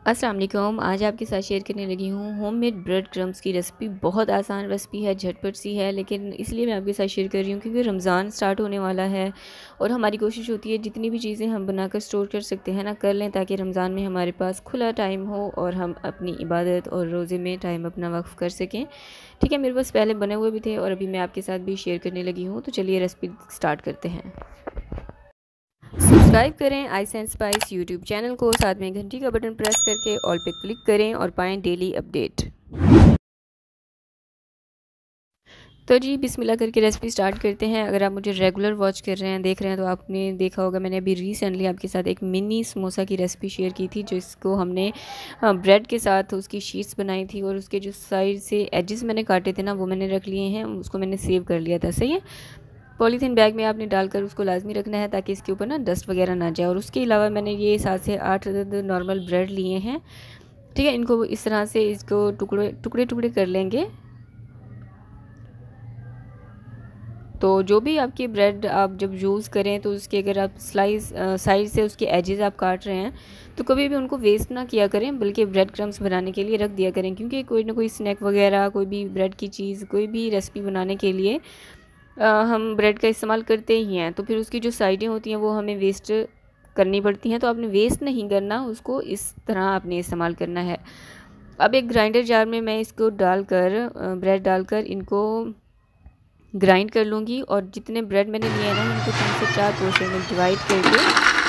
अस्सलाम वालेकुम। आज आपके साथ शेयर करने लगी हूँ होममेड ब्रेड क्रम्स की रेसिपी। बहुत आसान रेसिपी है, झटपट सी है, लेकिन इसलिए मैं आपके साथ शेयर कर रही हूँ क्योंकि रमज़ान स्टार्ट होने वाला है और हमारी कोशिश होती है जितनी भी चीज़ें हम बनाकर स्टोर कर सकते हैं ना, कर लें, ताकि रमज़ान में हमारे पास खुला टाइम हो और हम अपनी इबादत और रोज़े में टाइम अपना वक्फ़ कर सकें। ठीक है, मेरे पास पहले बने हुए भी थे और अभी मैं आपके साथ भी शेयर करने लगी हूँ। तो चलिए रेसिपी स्टार्ट करते हैं। सब्सक्राइब करें I sense spice YouTube channel को, साथ में घंटी का बटन प्रेस करके ऑल पे क्लिक करें और पाएं डेली अपडेट। तो जी बिस्मिल्लाह करके रेसिपी स्टार्ट करते हैं। अगर आप मुझे रेगुलर वॉच कर रहे हैं, देख रहे हैं, तो आपने देखा होगा मैंने अभी रिसेंटली आपके साथ एक मिनी समोसा की रेसिपी शेयर की थी, जो इसको हमने ब्रेड के साथ उसकी शीट्स बनाई थी और उसके जो साइड से एजेस मैंने काटे थे ना, वो मैंने रख लिए हैं, उसको मैंने सेव कर लिया था। सही है। पॉलीथीन बैग में आपने डालकर उसको लाजमी रखना है ताकि इसके ऊपर ना डस्ट वगैरह ना जाए। और उसके अलावा मैंने ये 7 से 8 नॉर्मल ब्रेड लिए हैं। ठीक है, इनको इस तरह से इसको टुकड़े टुकड़े टुकड़े कर लेंगे। तो जो भी आपकी ब्रेड आप जब यूज़ करें तो उसके अगर आप स्लाइस साइड से उसके एजेस आप काट रहे हैं तो कभी भी उनको वेस्ट ना किया करें, बल्कि ब्रेड क्रम्स बनाने के लिए रख दिया करें, क्योंकि कोई ना कोई स्नैक वगैरह, कोई भी ब्रेड की चीज़, कोई भी रेसिपी बनाने के लिए हम ब्रेड का इस्तेमाल करते ही हैं। तो फिर उसकी जो साइडें होती हैं वो हमें वेस्ट करनी पड़ती हैं। तो आपने वेस्ट नहीं करना, उसको इस तरह आपने इस्तेमाल करना है। अब एक ग्राइंडर जार में मैं इसको डालकर ब्रेड डालकर इनको ग्राइंड कर लूँगी। और जितने ब्रेड मैंने लिए हैं ना, इनको 3 से 4 पोर्शन में डिवाइड करके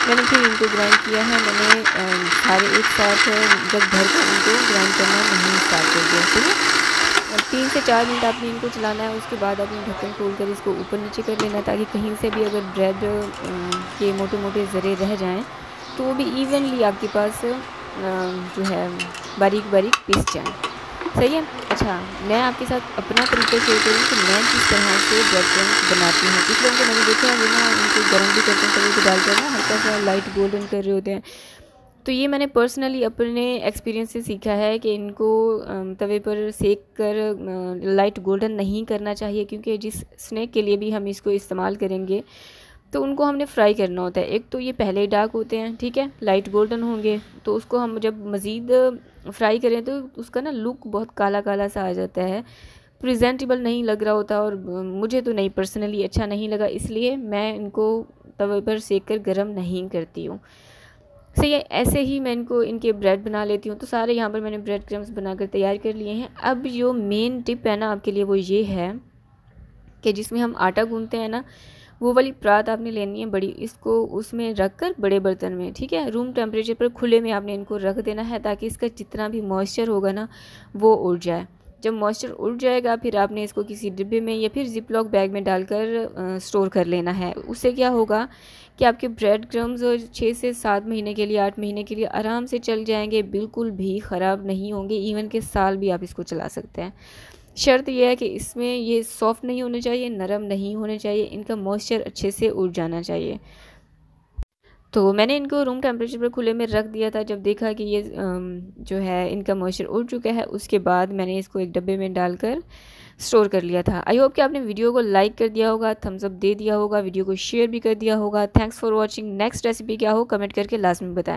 मैंने फिर इनको ग्राइंड किया है। मैंने सारे एक साथ जब भर कर इनको ग्राइंड करना नहीं स्टार्ट कर दिया। ठीक है, 3 से 4 मिनट आपने इनको चलाना है। उसके बाद आपने ढक्कन खोल कर इसको ऊपर नीचे कर लेना, ताकि कहीं से भी अगर ब्रेड के मोटे मोटे ज़रे रह जाएं तो वो भी इवनली आपके पास जो है बारीक बारीक पीस जाएं। सही है। अच्छा, मैं आपके साथ अपना तरीका शेयर करूँ कि मैं किस तरह से ब्रेड क्रम्स बनाती हूँ। कुछ लोगों को मैंने देखा है वो ना उनको गर्म भी करते हैं, तवे पे डालकर ना हल्का सा लाइट गोल्डन कर रहे होते हैं। तो ये मैंने पर्सनली अपने एक्सपीरियंस से सीखा है कि इनको तवे पर सेक कर लाइट गोल्डन नहीं करना चाहिए, क्योंकि जिस स्नैक के लिए भी हम इसको इस्तेमाल करेंगे तो उनको हमने फ्राई करना होता है। एक तो ये पहले ही डार्क होते हैं, ठीक है, लाइट गोल्डन होंगे, तो उसको हम जब मज़ीद फ्राई करें तो उसका ना लुक बहुत काला काला सा आ जाता है, प्रेजेंटेबल नहीं लग रहा होता। और मुझे तो नहीं, पर्सनली अच्छा नहीं लगा, इसलिए मैं इनको तवे पर सेक कर गर्म नहीं करती हूँ। सही है। ऐसे ही मैं इनको इनके ब्रेड बना लेती हूँ। तो सारे यहाँ पर मैंने ब्रेड क्रम्स बनाकर तैयार कर लिए हैं। अब जो मेन टिप है ना आपके लिए, वो ये है कि जिसमें हम आटा गूंथते हैं ना, वो वाली परात आपने लेनी है बड़ी, इसको उसमें रख कर बड़े बर्तन में, ठीक है, रूम टेम्परेचर पर खुले में आपने इनको रख देना है, ताकि इसका जितना भी मॉइस्चर होगा ना वो उड़ जाए। जब मॉइस्चर उड़ जाएगा फिर आपने इसको किसी डिब्बे में या फिर जिपलॉक बैग में डालकर स्टोर कर लेना है। उससे क्या होगा कि आपके ब्रेड क्रम्स 6 से 7 महीने के लिए, 8 महीने के लिए आराम से चल जाएंगे, बिल्कुल भी ख़राब नहीं होंगे। इवन के साल भी आप इसको चला सकते हैं। शर्त यह है कि इसमें ये सॉफ्ट नहीं होने चाहिए, नरम नहीं होने चाहिए, इनका मॉइस्चर अच्छे से उड़ जाना चाहिए। तो मैंने इनको रूम टेम्परेचर पर खुले में रख दिया था। जब देखा कि ये जो है इनका मॉइस्चर उड़ चुका है, उसके बाद मैंने इसको एक डब्बे में डालकर स्टोर कर लिया था। आई होप कि आपने वीडियो को लाइक कर दिया होगा, थम्स अप दे दिया होगा, वीडियो को शेयर भी कर दिया होगा। Thanks for watching. Next recipe क्या हो कमेंट करके लास्ट में बताएं।